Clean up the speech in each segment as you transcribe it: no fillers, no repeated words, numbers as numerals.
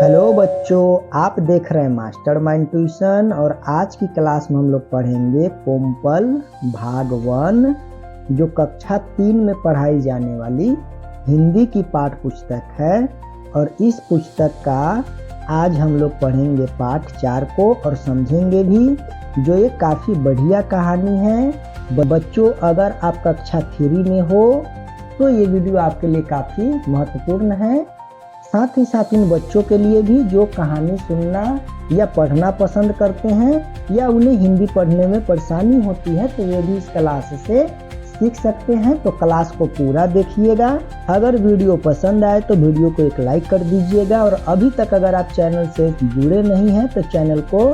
Hello बच्चों, आप देख रहे हैं मास्टर माइंड ट्यूशन। और आज की क्लास में हम लोग पढ़ेंगे कोम्पल भाग 1, जो कक्षा 3 में पढ़ाई जाने वाली हिंदी की पाठ पुस्तक है। और इस पुस्तक का आज हम लोग पढ़ेंगे पाठ 4 को और समझेंगे भी, जो एक काफ़ी बढ़िया कहानी है। बच्चों, अगर आप कक्षा 3 में हो तो ये वीडियो आपके लिए काफ़ी महत्वपूर्ण है। साथ ही साथ इन बच्चों के लिए भी जो कहानी सुनना या पढ़ना पसंद करते हैं या उन्हें हिंदी पढ़ने में परेशानी होती है, तो वे भी इस क्लास से सीख सकते हैं। तो क्लास को पूरा देखिएगा। अगर वीडियो पसंद आए तो वीडियो को एक लाइक कर दीजिएगा। और अभी तक अगर आप चैनल से जुड़े नहीं हैं तो चैनल को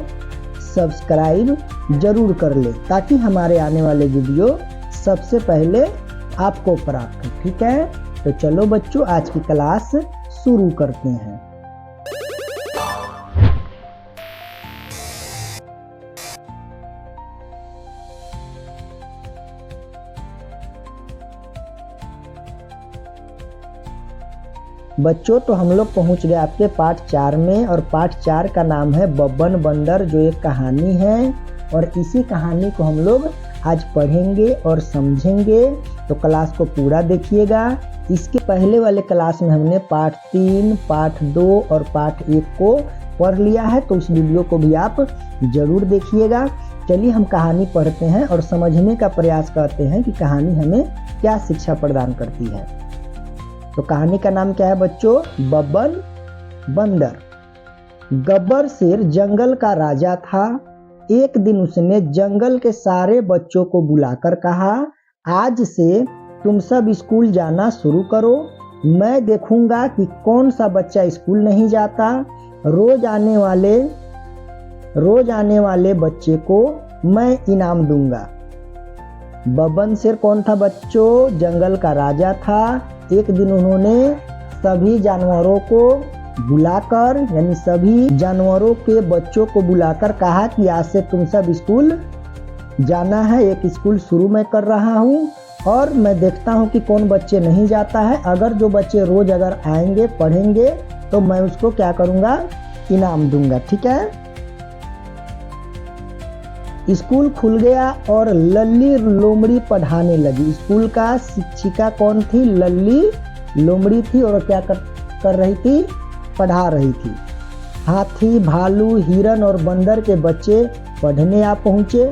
सब्सक्राइब जरूर कर ले, ताकि हमारे आने वाले वीडियो सबसे पहले आपको प्राप्त हो। ठीक है, तो चलो बच्चों, आज की क्लास शुरू करते हैं। बच्चों, तो हम लोग पहुंच गए आपके पाठ 4 में। और पाठ 4 का नाम है बब्बन बंदर, जो एक कहानी है। और इसी कहानी को हम लोग आज पढ़ेंगे और समझेंगे। तो क्लास को पूरा देखिएगा। इसके पहले वाले क्लास में हमने पाठ 3, पाठ 2 और पाठ 1 को पढ़ लिया है, तो उस वीडियो को भी आप जरूर देखिएगा। चलिए हम कहानी पढ़ते हैं और समझने का प्रयास करते हैं कि कहानी हमें क्या शिक्षा प्रदान करती है। तो कहानी का नाम क्या है बच्चों? बब्बन बंदर। गब्बर शेर जंगल का राजा था। एक दिन उसने जंगल के सारे बच्चों को बुलाकर कहा, आज से तुम सब स्कूल जाना शुरू करो। मैं देखूंगा कि कौन सा बच्चा स्कूल नहीं जाता। रोज आने वाले बच्चे को मैं इनाम दूंगा। बब्बन शेर कौन था बच्चों? जंगल का राजा था। एक दिन उन्होंने सभी जानवरों को बुलाकर, यानी सभी जानवरों के बच्चों को बुलाकर कहा कि आज से तुम सब स्कूल जाना है। एक स्कूल शुरू मैं कर रहा हूँ और मैं देखता हूँ कि कौन बच्चे नहीं जाता है। अगर जो बच्चे रोज अगर आएंगे पढ़ेंगे तो मैं उसको क्या करूँगा? इनाम दूंगा। ठीक है। स्कूल खुल गया और लल्ली लोमड़ी पढ़ाने लगी। स्कूल का शिक्षिका कौन थी? लल्ली लोमड़ी थी। और क्या कर रही थी? पढ़ा रही थी। हाथी, भालू, हिरन और बंदर के बच्चे पढ़ने आ पहुँचे।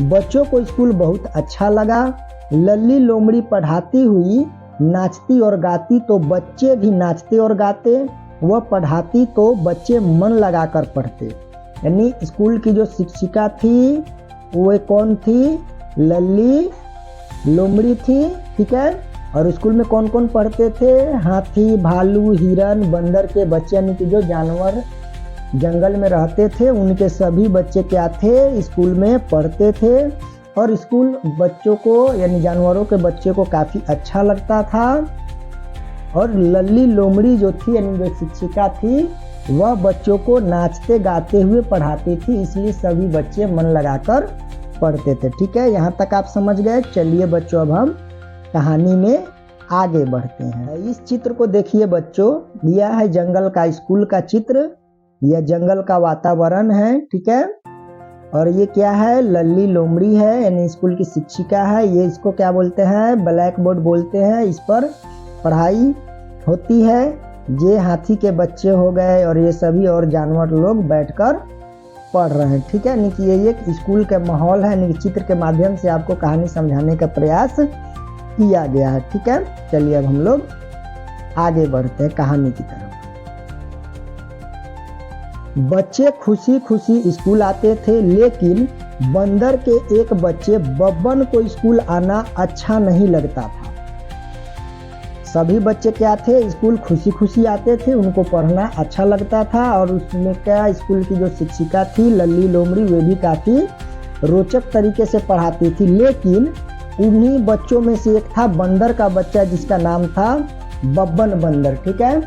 बच्चों को स्कूल बहुत अच्छा लगा। लल्ली लोमड़ी पढ़ाती हुई नाचती और गाती तो बच्चे भी नाचते और गाते। वह पढ़ाती तो बच्चे मन लगाकर पढ़ते। यानी स्कूल की जो शिक्षिका थी वो कौन थी? लल्ली लोमड़ी थी। ठीक है। और स्कूल में कौन कौन पढ़ते थे? हाथी, भालू, हिरन, बंदर के बच्चे, यानी कि जो जानवर जंगल में रहते थे उनके सभी बच्चे क्या थे? स्कूल में पढ़ते थे। और स्कूल बच्चों को, यानी जानवरों के बच्चे को काफ़ी अच्छा लगता था। और लल्ली लोमड़ी जो थी, यानी जो शिक्षिका थी, वह बच्चों को नाचते गाते हुए पढ़ाती थी, इसलिए सभी बच्चे मन लगाकर पढ़ते थे। ठीक है, यहाँ तक आप समझ गए। चलिए बच्चों, अब हम कहानी में आगे बढ़ते हैं। इस चित्र को देखिए बच्चों, यह है जंगल का स्कूल का चित्र। यह जंगल का वातावरण है। ठीक है। और ये क्या है? लल्ली लोमड़ी है, यानी स्कूल की शिक्षिका है। ये इसको क्या बोलते हैं? ब्लैक बोर्ड बोलते हैं। इस पर पढ़ाई होती है। ये हाथी के बच्चे हो गए और ये सभी और जानवर लोग बैठकर पढ़ रहे हैं। ठीक है। यानी कि ये एक स्कूल का माहौल है। यानी कि चित्र के माध्यम से आपको कहानी समझाने का प्रयास किया गया है। ठीक है। चलिए अब हम लोग आगे बढ़ते हैं कहानी की तरफ। बच्चे खुशी खुशी स्कूल आते थे, लेकिन बंदर के एक बच्चे बब्बन को स्कूल आना अच्छा नहीं लगता था। सभी बच्चे क्या थे? स्कूल खुशी खुशी आते थे, उनको पढ़ना अच्छा लगता था। और उसमें क्या, स्कूल की जो शिक्षिका थी लल्ली लोमड़ी, वे भी काफ़ी रोचक तरीके से पढ़ाती थी। लेकिन उन्हीं बच्चों में से एक था बंदर का बच्चा, जिसका नाम था बब्बन बंदर। ठीक है।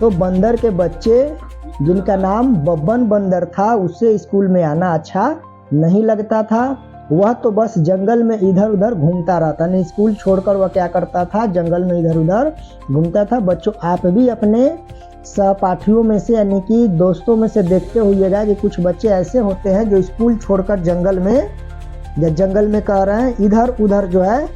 तो बंदर के बच्चे जिनका नाम बब्बन बंदर था, उससे स्कूल में आना अच्छा नहीं लगता था। वह तो बस जंगल में इधर उधर घूमता रहता, नहीं स्कूल छोड़कर वह क्या करता था? जंगल में इधर उधर घूमता था। बच्चों, आप भी अपने सहपाठियों में से यानी कि दोस्तों में से देखते होइएगा कि कुछ बच्चे ऐसे होते हैं जो स्कूल छोड़कर जंगल में कह रहे हैं इधर उधर जो है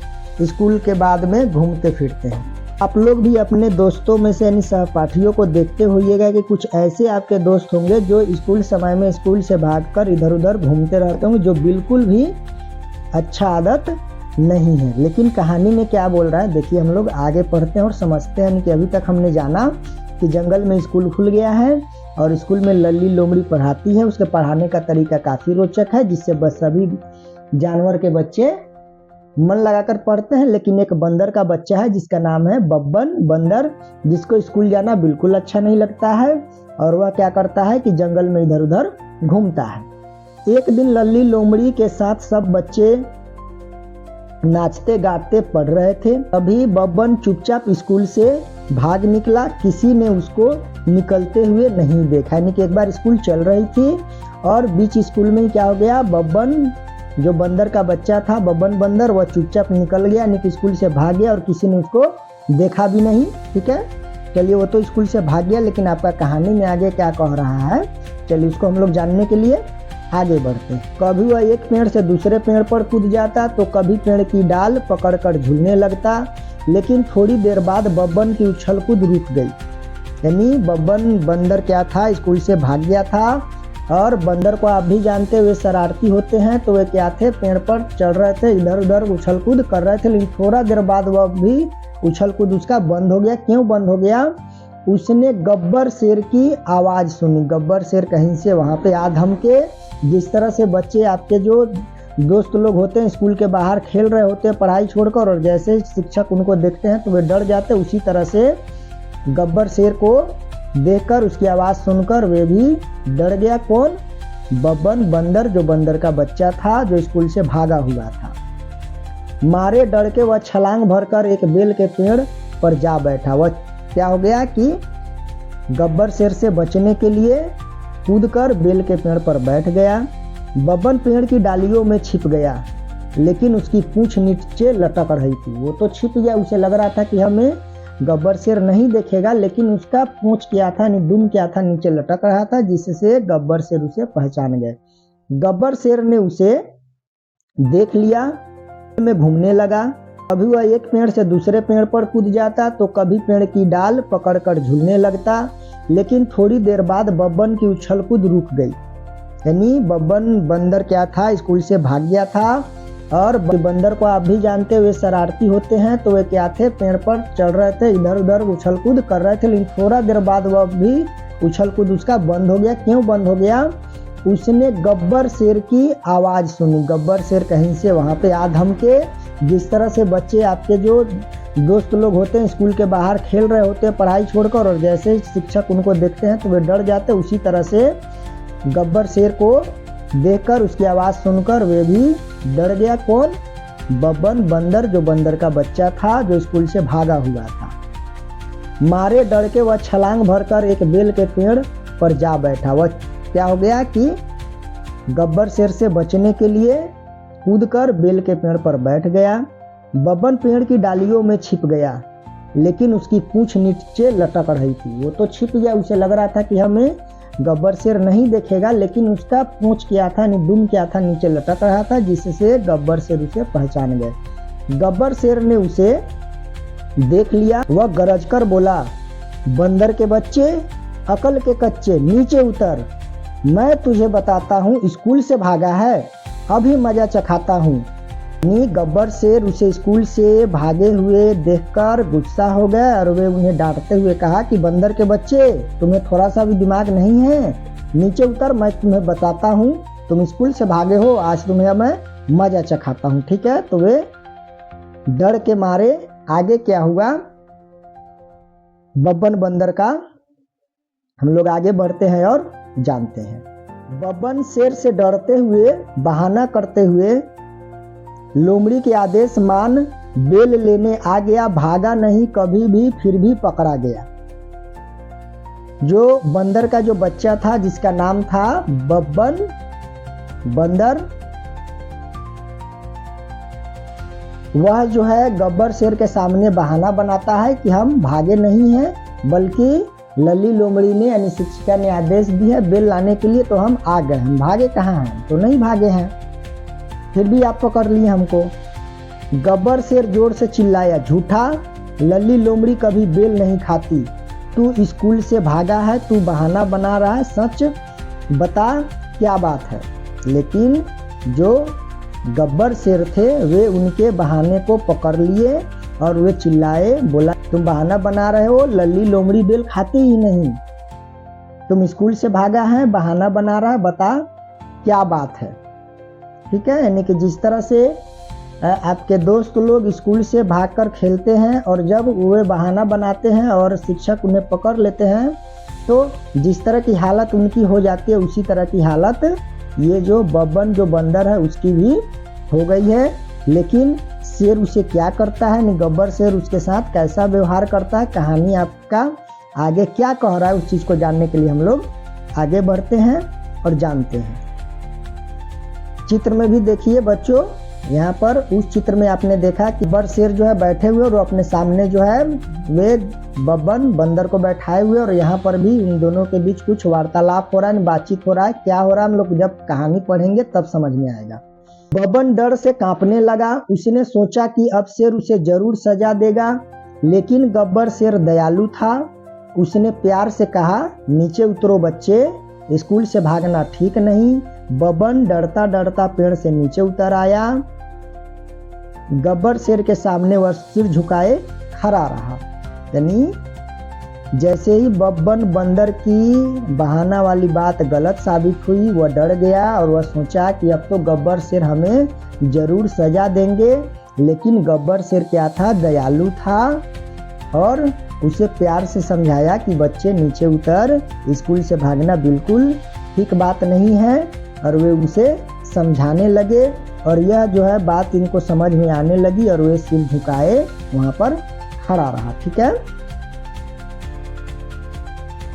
स्कूल के बाद में घूमते फिरते हैं। आप लोग भी अपने दोस्तों में से यानी सहपाठियों को देखते होइएगा कि कुछ ऐसे आपके दोस्त होंगे जो स्कूल समय में स्कूल से भागकर इधर उधर घूमते रहते होंगे, जो बिल्कुल भी अच्छा आदत नहीं है। लेकिन कहानी में क्या बोल रहा है देखिए, हम लोग आगे पढ़ते हैं और समझते हैं कि अभी तक हमने जाना कि जंगल में स्कूल खुल गया है और स्कूल में लल्ली लोमड़ी पढ़ाती है। उसके पढ़ाने का तरीका काफ़ी रोचक है, जिससे बस सभी जानवर के बच्चे मन लगाकर पढ़ते हैं। लेकिन एक बंदर का बच्चा है जिसका नाम है बब्बन बंदर, जिसको स्कूल जाना बिल्कुल अच्छा नहीं लगता है और वह क्या करता है कि जंगल में इधर उधर घूमता है। एक दिन लल्ली लोमड़ी के साथ सब बच्चे नाचते गाते पढ़ रहे थे। अभी बब्बन चुपचाप स्कूल से भाग निकला, किसी ने उसको निकलते हुए नहीं देखा। यानी कि एक बार स्कूल चल रही थी और बीच स्कूल में क्या हो गया, बब्बन जो बंदर का बच्चा था, बब्बन बंदर, वह चुपचाप निकल गया, यानी कि स्कूल से भाग गया और किसी ने उसको देखा भी नहीं। ठीक है, चलिए वो तो स्कूल से भाग गया, लेकिन आपका कहानी में आगे क्या कह रहा है चलिए उसको हम लोग जानने के लिए आगे बढ़ते हैं। कभी वह एक पेड़ से दूसरे पेड़ पर कूद जाता तो कभी पेड़ की डाल पकड़कर झूलने लगता, लेकिन थोड़ी देर बाद बब्बन की उछल कूद रुक गई। यानी बब्बन बंदर क्या था, स्कूल से भाग गया था और बंदर को आप भी जानते हुए शरारती होते हैं, तो वे क्या थे, पेड़ पर चढ़ रहे थे, इधर उधर उछल कूद कर रहे थे। लेकिन थोड़ा देर बाद वह भी उछल कूद उसका बंद हो गया। क्यों बंद हो गया, उसने गब्बर शेर की आवाज़ सुनी। गब्बर शेर कहीं से वहाँ पे आ धमके। जिस तरह से बच्चे आपके जो दोस्त लोग होते हैं स्कूल के बाहर खेल रहे होते हैं पढ़ाई छोड़कर, और जैसे शिक्षक उनको देखते हैं तो वे डर जाते, उसी तरह से गब्बर शेर को देखकर उसकी आवाज़ सुनकर वे भी डर गया। कौन, बब्बन बंदर, जो बंदर का बच्चा था जो स्कूल से भागा हुआ था। मारे डर के वह छलांग भरकर एक बेल के पेड़ पर जा बैठा। वह क्या हो गया कि गब्बर शेर से बचने के लिए कूदकर बेल के पेड़ पर बैठ गया। बब्बन पेड़ की डालियों में छिप गया, लेकिन उसकी पूंछ नीचे लटक रही थी। वो तो छिप गया, उसे लग रहा था कि हमें गब्बर शेर नहीं देखेगा, लेकिन उसका पूंछ क्या था, दुम क्या था, नीचे लटक रहा था, जिससे गब्बर शेर उसे पहचान गए। गब्बर शेर ने उसे देख लिया, में घूमने लगा। कभी वह एक पेड़ से दूसरे पेड़ पर कूद जाता तो कभी पेड़ की डाल पकड़कर झूलने लगता, लेकिन थोड़ी देर बाद बब्बन की उछल कूद रुक गई। यानी बब्बन बंदर क्या था, स्कूल से भाग गया था और बंदर को आप भी जानते हुए शरारती होते हैं, तो वे क्या थे, पेड़ पर चढ़ रहे थे, इधर उधर उछल कूद कर रहे थे। लेकिन थोड़ा देर बाद वह भी उछल कूद उसका बंद हो गया। क्यों बंद हो गया, उसने गब्बर शेर की आवाज़ सुनी। गब्बर शेर कहीं से वहाँ पे आ धमके। जिस तरह से बच्चे आपके जो दोस्त लोग होते हैं स्कूल के बाहर खेल रहे होते हैं पढ़ाई छोड़कर, और जैसे शिक्षक उनको देखते हैं तो वे डर जाते, उसी तरह से गब्बर शेर को देखकर उसकी आवाज़ सुनकर वे भी डर गया। कौन, बब्बन बंदर, जो बंदर का बच्चा था जो स्कूल से भागा हुआ था। मारे डर के वह छलांग भरकर एक बेल के पेड़ पर जा बैठा। वह क्या हो गया कि गब्बर शेर से बचने के लिए कूदकर बेल के पेड़ पर बैठ गया। बब्बन पेड़ की डालियों में छिप गया, लेकिन उसकी पूंछ नीचे लटक रही थी। वो तो छिप गया, उसे लग रहा था कि हमें गब्बर शेर नहीं देखेगा, लेकिन उसका पूंछ क्या था, दुम क्या था, नीचे लटक रहा था, जिससे गब्बर शेर उसे पहचान गए। गब्बर शेर ने उसे देख लिया। वह गरज कर बोला, बंदर के बच्चे, अकल के कच्चे, नीचे उतर, मैं तुझे बताता हूँ, स्कूल से भागा है, अभी मजा चखाता हूँ। गब्बर शेर उसे स्कूल से भागे हुए देखकर गुस्सा हो गए और वे उन्हें डांटते हुए कहा कि बंदर के बच्चे, तुम्हें थोड़ा सा भी दिमाग नहीं है, नीचे उतर, मैं तुम्हें बताता हूँ, तुम स्कूल से भागे हो, आज तुम्हें मैं मजा चखाता हूँ। ठीक है, तो वे डर के मारे आगे क्या हुआ, बब्बन बंदर का हम लोग आगे बढ़ते हैं और जानते हैं। बब्बन शेर से डरते हुए, बहाना करते हुए लोमड़ी के आदेश मान बेल लेने आ गया। भागा नहीं कभी भी, फिर भी पकड़ा गया। जो बंदर का जो बच्चा था जिसका नाम था बब्बन बंदर, वह जो है गब्बर शेर के सामने बहाना बनाता है कि हम भागे नहीं हैं, बल्कि लल्ली लोमड़ी ने यानी शिक्षिका ने आदेश दिया बेल लाने के लिए, तो हम आ गए। हम भागे कहाँ हैं? तो नहीं भागे हैं, फिर भी आप पकड़ लिए हमको। गब्बर शेर जोर से चिल्लाया, झूठा, लल्ली लोमड़ी कभी बेल नहीं खाती। तू स्कूल से भागा है, तू बहाना बना रहा है, सच बता क्या बात है। लेकिन जो गब्बर शेर थे वे उनके बहाने को पकड़ लिए और वे चिल्लाए, बोला तुम बहाना बना रहे हो, लल्ली लोमड़ी बेल खाती ही नहीं। तुम स्कूल से भागा है, बहाना बना रहा है, बता क्या बात है। ठीक है, यानी कि जिस तरह से आपके दोस्त लोग स्कूल से भागकर खेलते हैं और जब वे बहाना बनाते हैं और शिक्षक उन्हें पकड़ लेते हैं, तो जिस तरह की हालत उनकी हो जाती है, उसी तरह की हालत ये जो बब्बन जो बंदर है उसकी भी हो गई है। लेकिन शेर उसे क्या करता है, गब्बर शेर उसके साथ कैसा व्यवहार करता है, कहानी आपका आगे क्या कह रहा है, उस चीज़ को जानने के लिए हम लोग आगे बढ़ते हैं और जानते हैं। चित्र में भी देखिए बच्चों, यहाँ पर उस चित्र में आपने देखा कि गब्बर शेर जो है बैठे हुए और अपने सामने जो है वे बब्बन बंदर को बैठाए हुए, और यहाँ पर भी इन दोनों के बीच कुछ वार्तालाप हो रहा है, बातचीत हो रहा है। क्या हो रहा है हम लोग जब कहानी पढ़ेंगे तब समझ में आएगा। बब्बन डर से कांपने लगा। उसने सोचा कि अब शेर उसे जरूर सजा देगा, लेकिन गब्बर शेर दयालु था। उसने प्यार से कहा, नीचे उतरो बच्चे, स्कूल से भागना ठीक नहीं। बब्बन डरता डरता पेड़ से नीचे उतर आया। गब्बर शेर के सामने वह सिर झुकाए खड़ा रहा। यानी जैसे ही बब्बन बंदर की बहाना वाली बात गलत साबित हुई, वह डर गया और वह सोचा कि अब तो गब्बर शेर हमें जरूर सजा देंगे। लेकिन गब्बर शेर क्या था, दयालु था और उसे प्यार से समझाया कि बच्चे नीचे उतर, स्कूल से भागना बिल्कुल ठीक बात नहीं है। और वे उसे समझाने लगे और यह जो है बात इनको समझ में आने लगी और वे सिर झुकाए वहां पर खड़ा रहा। ठीक है,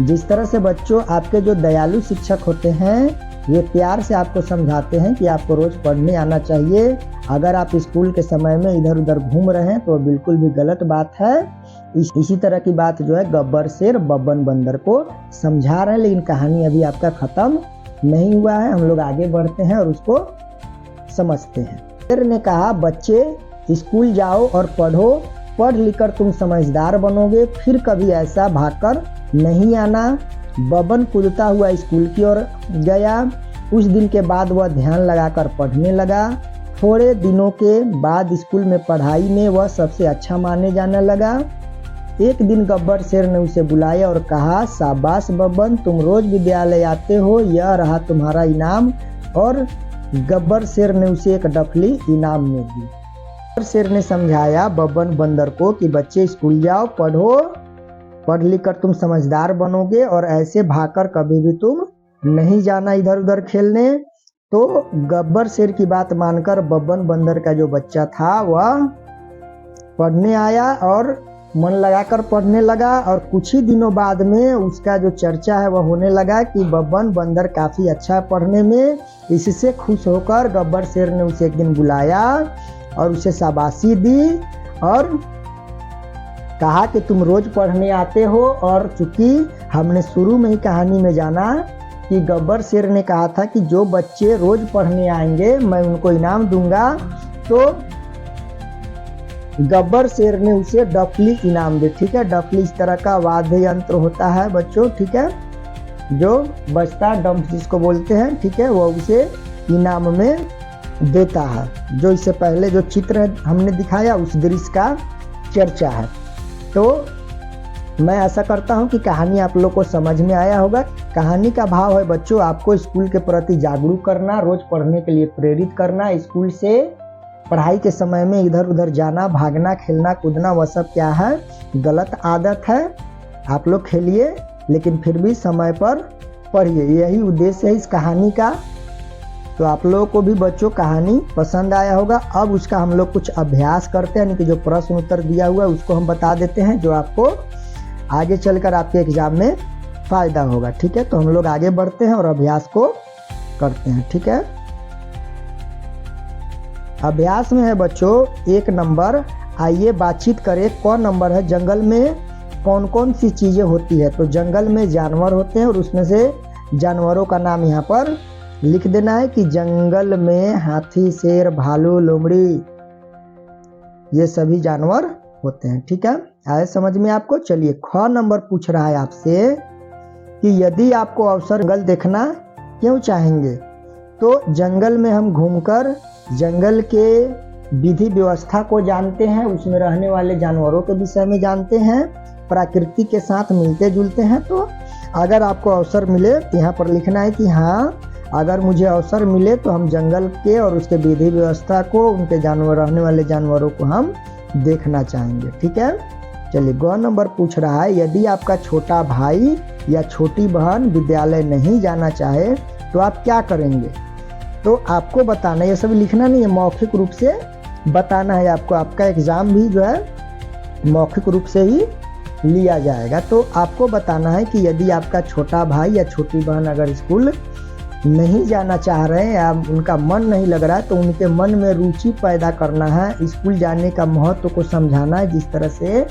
जिस तरह से बच्चों आपके जो दयालु शिक्षक होते हैं वे प्यार से आपको समझाते हैं कि आपको रोज पढ़ने आना चाहिए। अगर आप स्कूल के समय में इधर उधर घूम रहे हैं तो बिल्कुल भी गलत बात है। इसी तरह की बात जो है गब्बर शेर बब्बन बंदर को समझा रहे हैं। लेकिन कहानी अभी आपका खत्म नहीं हुआ है, हम लोग आगे बढ़ते हैं और उसको समझते हैं। शेर ने कहा, बच्चे स्कूल जाओ और पढ़ो, पढ़ लिखकर तुम समझदार बनोगे, फिर कभी ऐसा भागकर नहीं आना। बब्बन कूदता हुआ स्कूल की ओर गया। उस दिन के बाद वह ध्यान लगाकर पढ़ने लगा। थोड़े दिनों के बाद स्कूल में पढ़ाई में वह सबसे अच्छा माने जाने लगा। एक दिन गब्बर शेर ने उसे बुलाया और कहा, शाबाश बब्बन, तुम रोज विद्यालय आते हो, यह रहा तुम्हारा इनाम। और गब्बर शेर ने उसे एक डफली इनाम में दी। गब्बर शेर ने समझाया बब्बन बंदर को कि बच्चे स्कूल जाओ, पढ़ो, पढ़ लिख कर तुम समझदार बनोगे और ऐसे भागकर कभी भी तुम नहीं जाना इधर उधर खेलने। तो गब्बर शेर की बात मानकर बब्बन बंदर का जो बच्चा था वह पढ़ने आया और मन लगाकर पढ़ने लगा। और कुछ ही दिनों बाद में उसका जो चर्चा है वह होने लगा कि बब्बन बंदर काफ़ी अच्छा है पढ़ने में। इससे खुश होकर गब्बर शेर ने उसे एक दिन बुलाया और उसे शाबाशी दी और कहा कि तुम रोज पढ़ने आते हो। और चूंकि हमने शुरू में ही कहानी में जाना कि गब्बर शेर ने कहा था कि जो बच्चे रोज पढ़ने आएंगे मैं उनको इनाम दूंगा, तो गब्बर शेर ने उसे डफली इनाम दे। ठीक है, डफली इस तरह का वाद्य यंत्र होता है बच्चों, ठीक है, जो बजता डम्प जिसको बोलते हैं, ठीक है, वह उसे इनाम में देता है। जो इससे पहले जो चित्र हमने दिखाया उस दृश्य का चर्चा है। तो मैं आशा करता हूं कि कहानी आप लोग को समझ में आया होगा। कहानी का भाव है बच्चों आपको स्कूल के प्रति जागरूक करना, रोज पढ़ने के लिए प्रेरित करना। स्कूल से पढ़ाई के समय में इधर उधर जाना, भागना, खेलना, कूदना, वह सब क्या है, गलत आदत है। आप लोग खेलिए लेकिन फिर भी समय पर पढ़िए, यही उद्देश्य है इस कहानी का। तो आप लोगों को भी बच्चों कहानी पसंद आया होगा। अब उसका हम लोग कुछ अभ्यास करते हैं, यानी कि जो प्रश्न उत्तर दिया हुआ है उसको हम बता देते हैं, जो आपको आगे चलकर आपके एग्जाम में फ़ायदा होगा। ठीक है, तो हम लोग आगे बढ़ते हैं और अभ्यास को करते हैं। ठीक है, अभ्यास में है बच्चों 1 नंबर, आइए बातचीत करें। कौन नंबर है, जंगल में कौन कौन सी चीज़ें होती है, तो जंगल में जानवर होते हैं और उसमें से जानवरों का नाम यहाँ पर लिख देना है कि जंगल में हाथी, शेर, भालू, लोमड़ी, ये सभी जानवर होते हैं। ठीक है, आए समझ में आपको। चलिए, ख नंबर पूछ रहा है आपसे कि यदि आपको अवसर जंगल देखना क्यों चाहेंगे, तो जंगल में हम घूमकर जंगल के विधि व्यवस्था को जानते हैं, उसमें रहने वाले जानवरों के विषय में जानते हैं, प्रकृति के साथ मिलते जुलते हैं। तो अगर आपको अवसर मिले तो यहाँ पर लिखना है कि हाँ, अगर मुझे अवसर मिले तो हम जंगल के और उसके विधि व्यवस्था को, उनके जानवर, रहने वाले जानवरों को हम देखना चाहेंगे। ठीक है, चलिए, ग नंबर पूछ रहा है यदि आपका छोटा भाई या छोटी बहन विद्यालय नहीं जाना चाहे तो आप क्या करेंगे। तो आपको बताना, ये सब लिखना नहीं है, मौखिक रूप से बताना है आपको। आपका एग्जाम भी जो है मौखिक रूप से ही लिया जाएगा। तो आपको बताना है कि यदि आपका छोटा भाई या छोटी बहन अगर स्कूल नहीं जाना चाह रहे हैं या उनका मन नहीं लग रहा है, तो उनके मन में रुचि पैदा करना है, स्कूल जाने का महत्व को समझाना है। जिस तरह से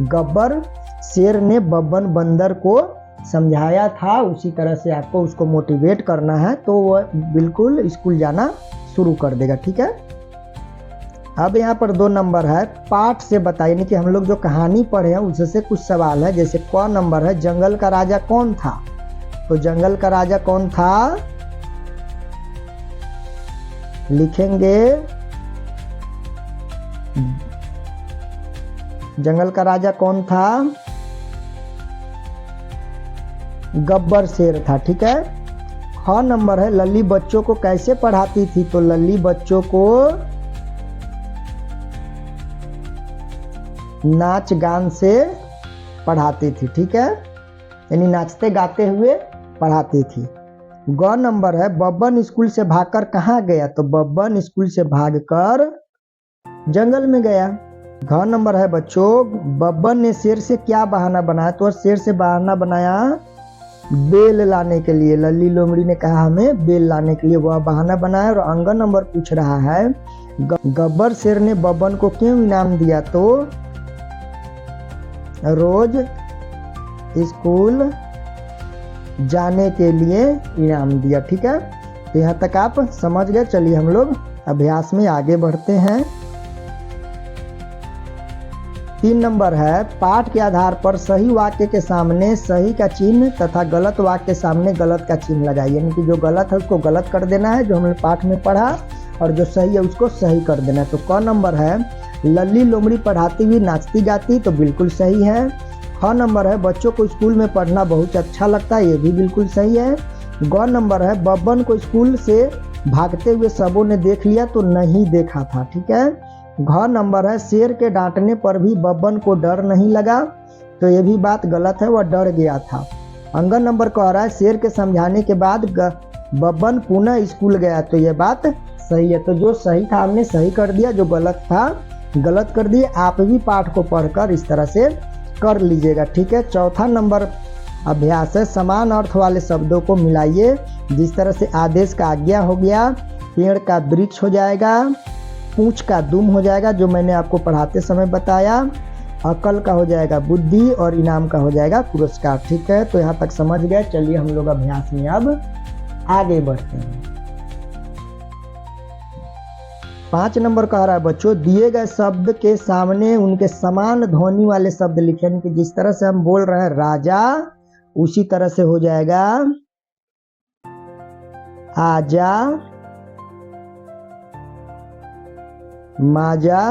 गब्बर शेर ने बब्बन बंदर को समझाया था, उसी तरह से आपको उसको मोटिवेट करना है, तो वह बिल्कुल स्कूल जाना शुरू कर देगा। ठीक है, अब यहाँ पर 2 नंबर है, पाठ से बताइए, यानी कि हम लोग जो कहानी पढ़े हैं उससे कुछ सवाल है। जैसे क नंबर है, जंगल का राजा कौन था। तो जंगल का राजा कौन था, लिखेंगे जंगल का राजा कौन था, गब्बर शेर था। ठीक है, ख नंबर है, लल्ली बच्चों को कैसे पढ़ाती थी। तो लल्ली बच्चों को नाच गान से पढ़ाती थी। ठीक है, यानी नाचते गाते हुए पढ़ाती थी। ग नंबर है, बब्बन स्कूल से भागकर कहाँ गया। तो बब्बन स्कूल से भागकर जंगल में गया। घ नंबर है बच्चों, बब्बन ने शेर से क्या बहाना बनाया। तो शेर से बहाना बनाया बेल लाने के लिए। लल्ली लोमड़ी ने कहा हमें बेल लाने के लिए, वह बहाना बनाया। और अंग नंबर पूछ रहा है, गब्बर शेर ने बब्बन को क्यों इनाम दिया। तो रोज स्कूल जाने के लिए इनाम दिया। ठीक है, तो यहाँ तक आप समझ गए। चलिए हम लोग अभ्यास में आगे बढ़ते हैं। 3 नंबर है, पाठ के आधार पर सही वाक्य के सामने सही का चिन्ह तथा गलत वाक्य के सामने गलत का चिन्ह लगाइए। यानी कि जो गलत है उसको गलत कर देना है, जो हमने पाठ में पढ़ा, और जो सही है उसको सही कर देना है। तो क नंबर है, लल्ली लोमड़ी पढ़ाती हुई नाचती गाती। तो बिल्कुल सही है। ख नंबर है, बच्चों को स्कूल में पढ़ना बहुत अच्छा लगता है। ये भी बिल्कुल सही है। ग नंबर है, बब्बन को स्कूल से भागते हुए सबों ने देख लिया तो नहीं देखा था। ठीक है। घ नंबर है, शेर के डांटने पर भी बब्बन को डर नहीं लगा। तो ये भी बात गलत है, वह डर गया था। अंग नंबर कह रहा है, शेर के समझाने के बाद बब्बन पुनः स्कूल गया। तो ये बात सही है। तो जो सही था हमने सही कर दिया, जो गलत था गलत कर दिए। आप भी पाठ को पढ़कर इस तरह से कर लीजिएगा। ठीक है। चौथा नंबर अभ्यास है, समान अर्थ वाले शब्दों को मिलाइए। जिस तरह से आदेश का आज्ञा हो गया, पेड़ का वृक्ष हो जाएगा, पूंछ का दुम हो जाएगा जो मैंने आपको पढ़ाते समय बताया, अकल का हो जाएगा बुद्धि, और इनाम का हो जाएगा पुरस्कार। ठीक है, तो यहाँ तक समझ गए। चलिए हम लोग अभ्यास में अब आगे बढ़ते हैं। 5 नंबर कह रहा है बच्चों, दिए गए शब्द के सामने उनके समान ध्वनि वाले शब्द लिखें। यानी कि जिस तरह से हम बोल रहे हैं राजा, उसी तरह से हो जाएगा आजा, माजा।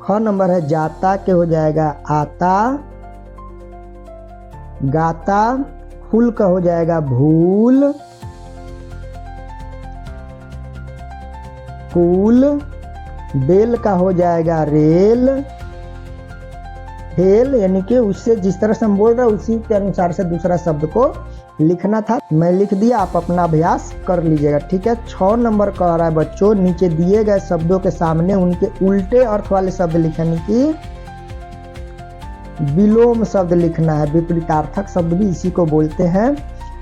ख नंबर है, जाता के हो जाएगा आता, गाता। फूल का हो जाएगा भूल, कूल। बेल का हो जाएगा रेल, हेल। यानी कि उससे जिस तरह से हम बोल रहे हैं उसी के अनुसार से दूसरा शब्द को लिखना था। मैं लिख दिया, आप अपना अभ्यास कर लीजिएगा। ठीक है। 6 नंबर कह रहा है बच्चों, नीचे दिए गए शब्दों के सामने उनके उल्टे अर्थ वाले शब्द लिखने की विलोम शब्द लिखना है। विपरीतार्थक शब्द भी इसी को बोलते हैं।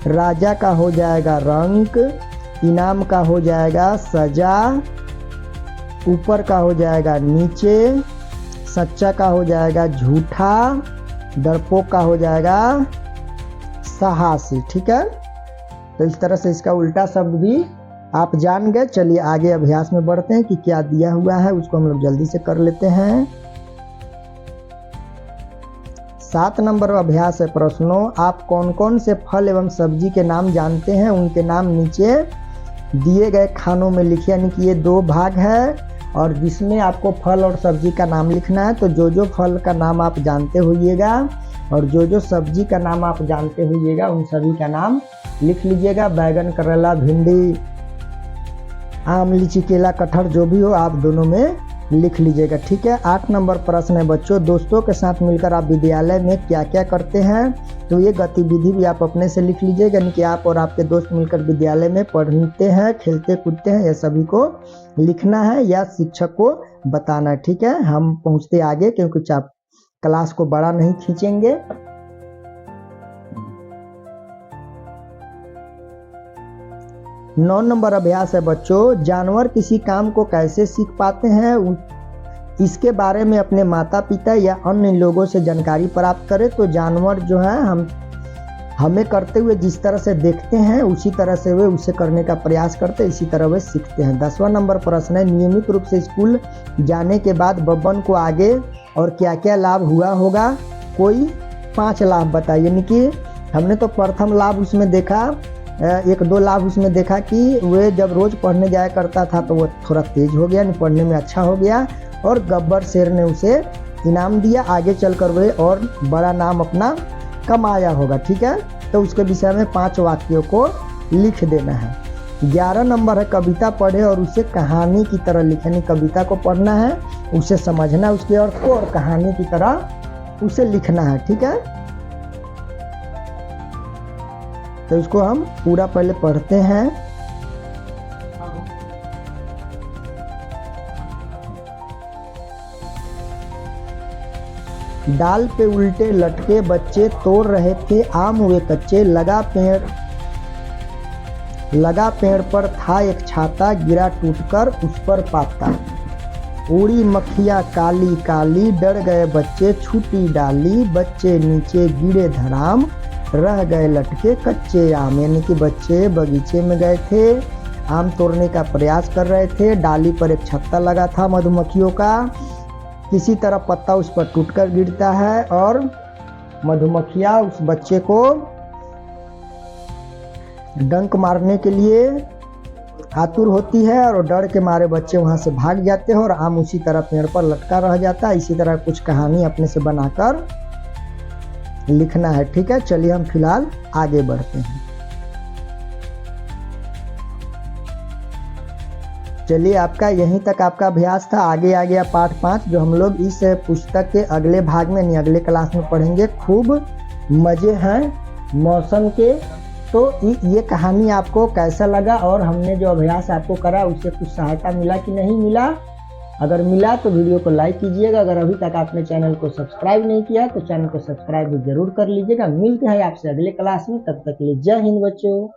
राजा का हो जाएगा रंक, इनाम का हो जाएगा सजा, ऊपर का हो जाएगा नीचे, सच्चा का हो जाएगा झूठा, डरपोक का हो जाएगा साहसी। ठीक है, तो इस तरह से इसका उल्टा शब्द भी आप जान गए। चलिए आगे अभ्यास में बढ़ते हैं कि क्या दिया हुआ है, उसको हम लोग जल्दी से कर लेते हैं। 7 नंबर अभ्यास है प्रश्नों, आप कौन कौन से फल एवं सब्जी के नाम जानते हैं, उनके नाम नीचे दिए गए खानों में लिखिए। यानी कि ये 2 भाग है और जिसमें आपको फल और सब्जी का नाम लिखना है। तो जो जो फल का नाम आप जानते होइएगा और जो जो सब्जी का नाम आप जानते होइएगा उन सभी का नाम लिख लीजिएगा। बैगन, करेला, भिंडी, आम, लीची, केला, कटहल जो भी हो आप दोनों में लिख लीजिएगा। ठीक है, 8 नंबर प्रश्न है बच्चों, दोस्तों के साथ मिलकर आप विद्यालय में क्या क्या करते हैं। तो ये गतिविधि भी आप अपने से लिख लीजिएगा, यानी कि आप और आपके दोस्त मिलकर विद्यालय में पढ़ते हैं, खेलते कूदते हैं, ये सभी को लिखना है या शिक्षक को बताना है। ठीक है, हम पहुँचते आगे क्योंकि क्लास को बड़ा नहीं खींचेंगे। 9 नंबर अभ्यास है बच्चों, जानवर किसी काम को कैसे सीख पाते हैं, इसके बारे में अपने माता पिता या अन्य लोगों से जानकारी प्राप्त करें। तो जानवर जो है हमें करते हुए जिस तरह से देखते हैं उसी तरह से वे उसे करने का प्रयास करते हैं, इसी तरह वे सीखते हैं। 10वां नंबर प्रश्न है, नियमित रूप से स्कूल जाने के बाद बब्बन को आगे और क्या क्या लाभ हुआ होगा, कोई 5 लाभ बताइए। यानी कि हमने तो प्रथम लाभ उसमें देखा, 1-2 लाभ उसमें देखा कि वे जब रोज पढ़ने जाया करता था तो वो थोड़ा तेज हो गया, पढ़ने में अच्छा हो गया और गब्बर शेर ने उसे इनाम दिया, आगे चलकर वे और बड़ा नाम अपना कमाया होगा। ठीक है, तो उसके विषय में 5 वाक्यों को लिख देना है। 11 नंबर है, कविता पढ़े और उसे कहानी की तरह लिखे। यानी कविता को पढ़ना है, उसे समझना, उसके अर्थ को, और कहानी की तरह उसे लिखना है। ठीक है, तो इसको हम पूरा पहले पढ़ते हैं। डाल पे उल्टे लटके बच्चे तोड़ रहे थे आम वे कच्चे, लगा पेड़ पर था एक छाता, गिरा टूटकर उस पर पाता। उड़ी मक्खियाँ काली काली, डर गए बच्चे छूटी डाली, बच्चे नीचे गिरे धड़ाम, रह गए लटके कच्चे आम। यानी कि बच्चे बगीचे में गए थे, आम तोड़ने का प्रयास कर रहे थे, डाली पर एक छत्ता लगा था मधुमक्खियों का, किसी तरह पत्ता उस पर टूटकर गिरता है और मधुमक्खियाँ उस बच्चे को डंक मारने के लिए आतुर होती है और डर के मारे बच्चे वहां से भाग जाते हैं और आम उसी तरह पेड़ पर लटका रह जाता है। इसी तरह कुछ कहानी अपने से बनाकर लिखना है। ठीक है, चलिए हम फिलहाल आगे बढ़ते हैं। चलिए आपका यहीं तक आपका अभ्यास था। आगे आ गया पाठ 5 जो हम लोग इस पुस्तक के अगले भाग में अगले क्लास में पढ़ेंगे। खूब मजे हैं मौसम के। तो ये कहानी आपको कैसा लगा और हमने जो अभ्यास आपको करा उससे कुछ सहायता मिला कि नहीं मिला? अगर मिला तो वीडियो को लाइक कीजिएगा। अगर अभी तक आपने चैनल को सब्सक्राइब नहीं किया तो चैनल को सब्सक्राइब भी जरूर कर लीजिएगा। मिलते हैं आपसे अगले क्लास में, तब तक के लिए जय हिंद बच्चों।